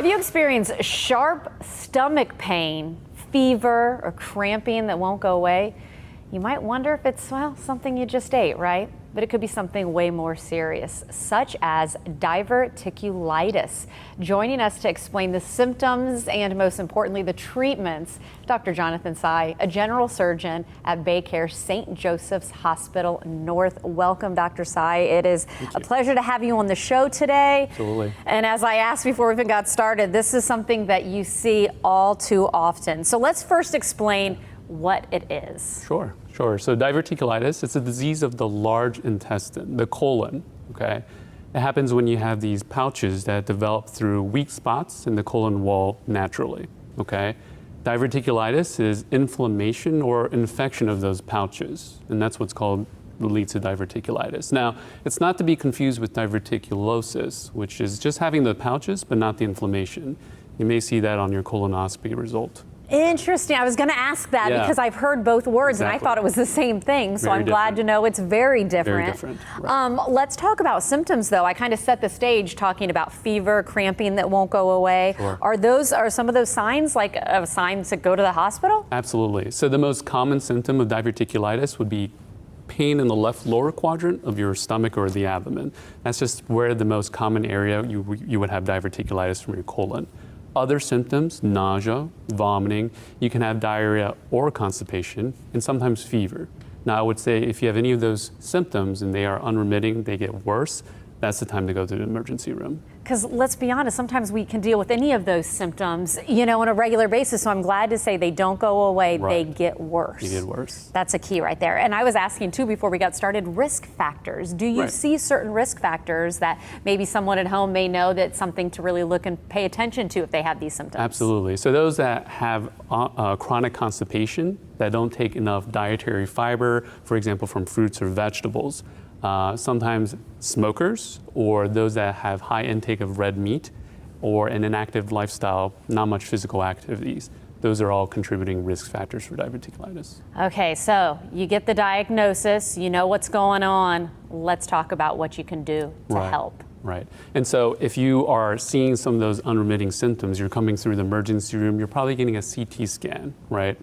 If you experience sharp stomach pain, fever, or cramping that won't go away, you might wonder if it's, well, something you just ate, right? But it could be something way more serious, such as diverticulitis. Joining us to explain the symptoms and, most importantly, the treatments, Dr. Jonathon Tsai, a general surgeon at BayCare St. Joseph's Hospital North. Welcome, Dr. Tsai. It is a pleasure to have you on the show today. Absolutely. And as I asked before we even got started, this is something that you see all too often. So let's first explain what it is. Sure. So diverticulitis, it's a disease of the large intestine, the colon, okay? It happens when you have these pouches that develop through weak spots in the colon wall naturally, okay? Diverticulitis is inflammation or infection of those pouches, and that's what's called leads to diverticulitis. Now, it's not to be confused with diverticulosis, which is just having the pouches but not the inflammation. You may see that on your colonoscopy result. Interesting. I was going to ask that because I've heard both words and I thought it was the same thing. So I'm glad to know it's very different. Very different. Right. Let's talk about symptoms, though. I kind of set the stage talking about fever, cramping that won't go away. Sure. Are some of those signs like signs to go to the hospital? Absolutely. So the most common symptom of diverticulitis would be pain in the left lower quadrant of your stomach or the abdomen. That's just where the most common area you would have diverticulitis from your colon. Other symptoms, nausea, vomiting, you can have diarrhea or constipation, and sometimes fever. Now, I would say if you have any of those symptoms and they are unremitting, they get worse, that's the time to go to the emergency room. Because let's be honest, sometimes we can deal with any of those symptoms, on a regular basis. So I'm glad to say they don't go away, they get worse. They get worse. That's a key right there. And I was asking too before we got started, risk factors. Do you see certain risk factors that maybe someone at home may know that's something to really look and pay attention to if they have these symptoms? Absolutely. So those that have chronic constipation, that don't take enough dietary fiber, for example, from fruits or vegetables, sometimes smokers or those that have high intake of red meat or an inactive lifestyle, not much physical activities. Those are all contributing risk factors for diverticulitis. Okay, so you get the diagnosis, you know what's going on. Let's talk about what you can do to help. Right. And so if you are seeing some of those unremitting symptoms, you're coming through the emergency room, you're probably getting a CT scan, right?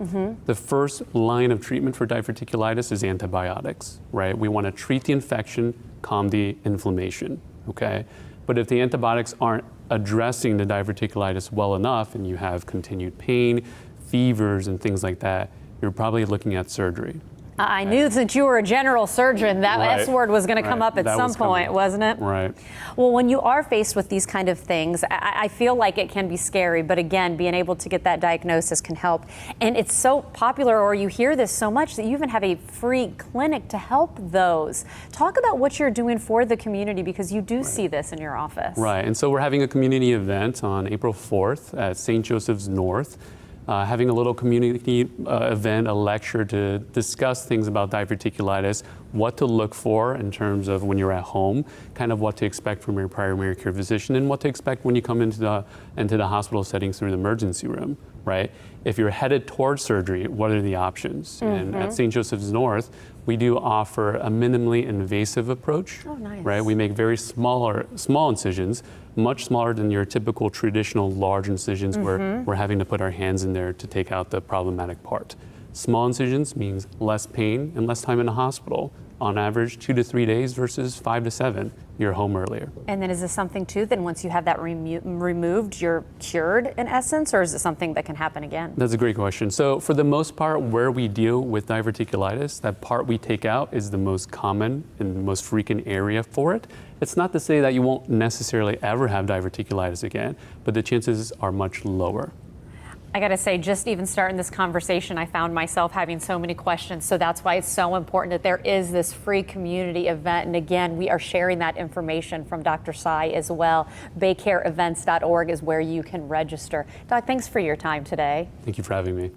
The first line of treatment for diverticulitis is antibiotics, right? We want to treat the infection, calm the inflammation, okay? But if the antibiotics aren't addressing the diverticulitis well enough and you have continued pain, fevers, and things like that, you're probably looking at surgery. I knew since you were a general surgeon, that S word was going to come up at some point, wasn't it? Right. Well, when you are faced with these kind of things, I feel like it can be scary, but again, being able to get that diagnosis can help. And it's so popular, or you hear this so much, that you even have a free clinic to help those. Talk about what you're doing for the community, because you do see this in your office. Right, and so we're having a community event on April 4th at St. Joseph's North. Having a little community event, a lecture to discuss things about diverticulitis, what to look for in terms of when you're at home, kind of what to expect from your primary care physician, and what to expect when you come into the hospital setting through the emergency room, right? If you're headed towards surgery, what are the options? And at St. Joseph's North, we do offer a minimally invasive approach, right? We make very small incisions, much smaller than your typical traditional large incisions where we're having to put our hands in there to take out the problematic part. Small incisions means less pain and less time in the hospital. On average, 2 to 3 days versus 5 to 7. You're home earlier. And then is this something too, then once you have that removed, you're cured in essence, or is it something that can happen again? That's a great question. So for the most part, where we deal with diverticulitis, that part we take out is the most common and most frequent area for it. It's not to say that you won't necessarily ever have diverticulitis again, but the chances are much lower. I got to say, just even starting this conversation, I found myself having so many questions. So that's why it's so important that there is this free community event. And again, we are sharing that information from Dr. Tsai as well. BayCareEvents.org is where you can register. Doc, thanks for your time today. Thank you for having me.